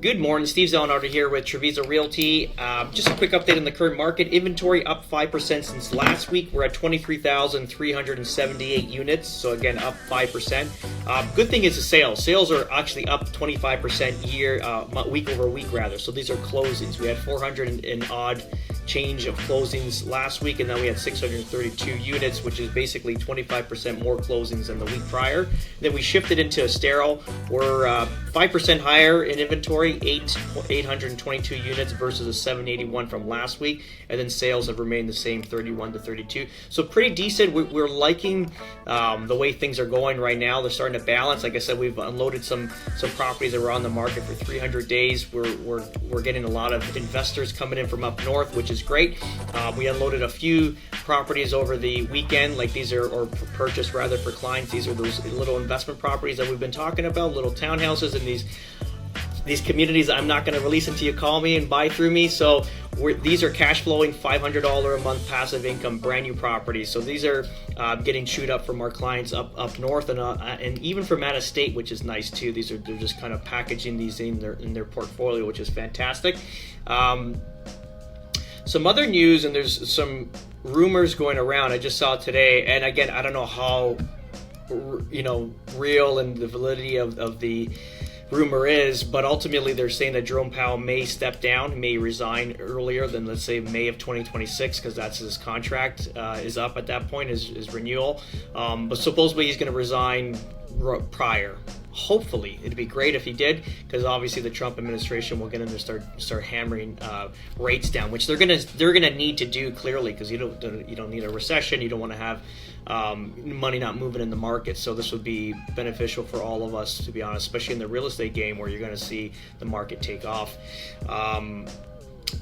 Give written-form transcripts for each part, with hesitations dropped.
Good morning, Steve Zalunardo here with Treviso Realty. Just a quick update on the current market. Inventory up 5% since last week. We're at 23,378 units, so again up 5%. Good thing is the sales. Sales are actually up 25% week over week rather. So these are closings. We had 400 and odd change of closings last week, and then we had 632 units, which is basically 25% more closings than the week prior. Then we shifted into Estero. We're 5% higher in inventory, 822 units versus the 781 from last week, and then sales have remained the same, 31 to 32. So pretty decent. We're liking the way things are going right now. They're starting to balance. Like I said, we've unloaded some properties that were on the market for 300 days. We're getting a lot of investors coming in from up north, which is great. We unloaded a few properties over the weekend, like these are, or purchased rather for clients. These are those little investment properties that we've been talking about, little townhouses in these communities. I'm not going to release until you call me and buy through me. So these are cash flowing, $500 a month passive income, brand new properties. So these are getting chewed up from our clients up north and even from out of state, which is nice too. They're just kind of packaging these in their portfolio, which is fantastic. Some other news, and there's some rumors going around. I just saw today, and again, I don't know how real and the validity of the rumor is, but ultimately they're saying that Jerome Powell may step down, may resign earlier than, let's say, May of 2026, because that's his contract is up at that point, his renewal. But supposedly he's going to resign prior. Hopefully, it'd be great if he did, because obviously the Trump administration will get in there start hammering rates down, which they're gonna need to do clearly, because you don't need a recession. You don't want to have money not moving in the market. So this would be beneficial for all of us, to be honest, especially in the real estate game where you're going to see the market take off.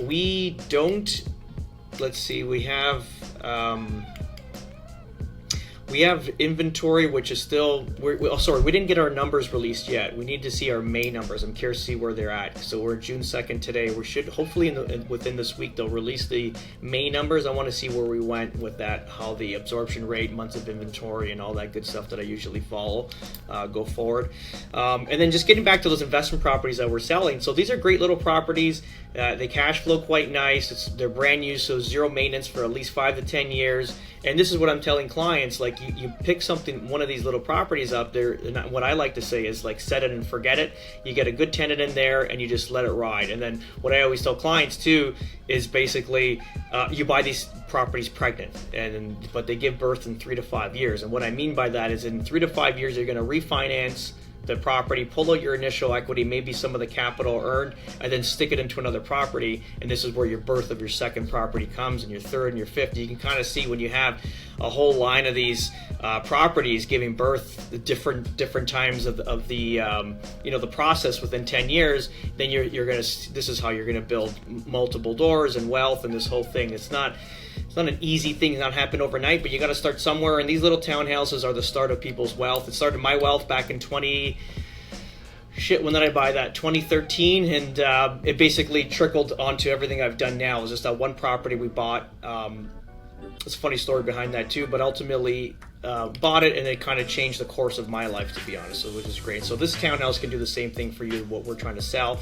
We don't. Let's see. We have inventory, which is still, we didn't get our numbers released yet. We need to see our May numbers. I'm curious to see where they're at. So we're June 2nd today. We should, hopefully within this week, they'll release the May numbers. I want to see where we went with that, how the absorption rate, months of inventory, and all that good stuff that I usually follow go forward. And then just getting back to those investment properties that we're selling. So these are great little properties. They cash flow quite nice. They're brand new, so zero maintenance for at least 5 to 10 years. And this is what I'm telling clients, like you pick one of these little properties up there, and what I like to say is like set it and forget it. You get a good tenant in there and you just let it ride. And then what I always tell clients too is basically you buy these properties pregnant, but they give birth in 3 to 5 years. And what I mean by that is in 3 to 5 years you're going to refinance the property, pull out your initial equity, maybe some of the capital earned, and then stick it into another property. And this is where your birth of your second property comes, and your third and your fifth. You can kind of see when you have a whole line of these properties giving birth different times of the the process within 10 years. Then this is how you're gonna build multiple doors and wealth and this whole thing. It's not an easy thing, it's not happen overnight, but you got to start somewhere. And these little townhouses are the start of people's wealth. It started my wealth back in when did I buy that? 2013, and it basically trickled onto everything I've done now. It was just that one property we bought. It's a funny story behind that too, but ultimately bought it, and it kind of changed the course of my life, to be honest, which is great. So this townhouse can do the same thing for you, what we're trying to sell.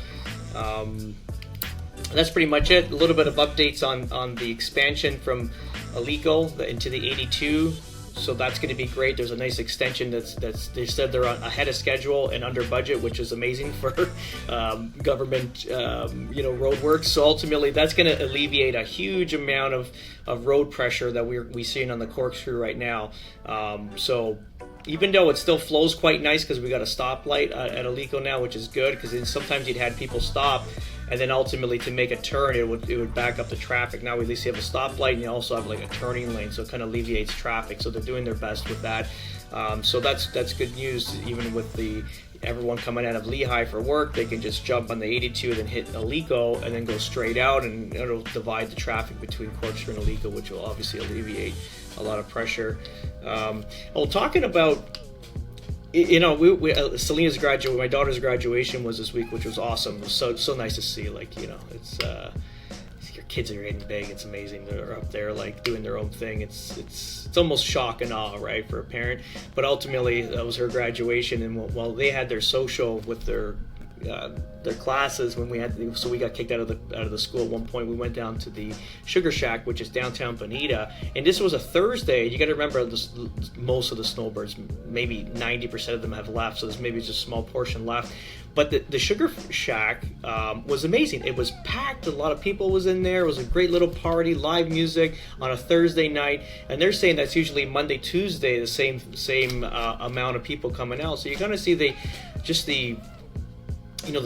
That's pretty much it. A little bit of updates on the expansion from Alico into the 82. So that's going to be great. There's a nice extension that's they said they're ahead of schedule and under budget, which is amazing for government road work. So ultimately that's going to alleviate a huge amount of road pressure that we're seeing on the corkscrew right now. So even though it still flows quite nice, because we got a stoplight at Alico now, which is good, because sometimes you'd had people stop, and then ultimately to make a turn, it would back up the traffic. Now at least you have a stoplight, and you also have like a turning lane, so it kind of alleviates traffic. So they're doing their best with that. So that's good news. Even with everyone coming out of Lehigh for work, they can just jump on the 82 and then hit Alico and then go straight out, and it'll divide the traffic between Corkscrew and Alico, which will obviously alleviate a lot of pressure. Talking about, Selena's my daughter's graduation was this week, which was awesome. It was so nice to see. It's your kids are getting big. It's amazing. They're up there like doing their own thing. It's almost shock and awe, right, for a parent. But ultimately, that was her graduation, and while they had their social with their their classes when we had, so we got kicked out of the school at one point. We went down to the Sugar Shack, which is downtown Bonita, and this was a Thursday. You got to remember, most of the snowbirds, maybe 90% of them have left, so there's maybe just a small portion left. But the Sugar Shack was amazing. It was packed. A lot of people was in there. It was a great little party, live music on a Thursday night. And they're saying that's usually Monday, Tuesday, the same amount of people coming out. So you're going to see the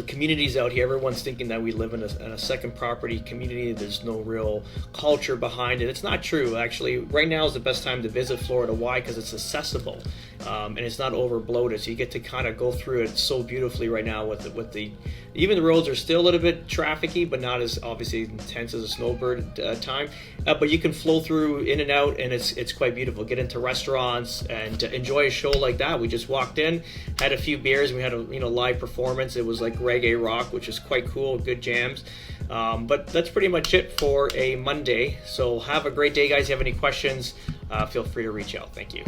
communities out here. Everyone's thinking that we live in a second property community. There's no real culture behind it. It's not true. Actually, right now is the best time to visit Florida. Why? Because it's accessible, and it's not over bloated. So you get to kind of go through it so beautifully right now with the even the roads are still a little bit trafficy, but not as obviously intense as a snowbird time. But you can flow through in and out, and it's quite beautiful. Get into restaurants and enjoy a show like that. We just walked in, had a few beers, and we had a live performance. It was like reggae rock, which is quite cool. Good jams. But that's pretty much it for a Monday. So have a great day, guys. If you have any questions, feel free to reach out. Thank you.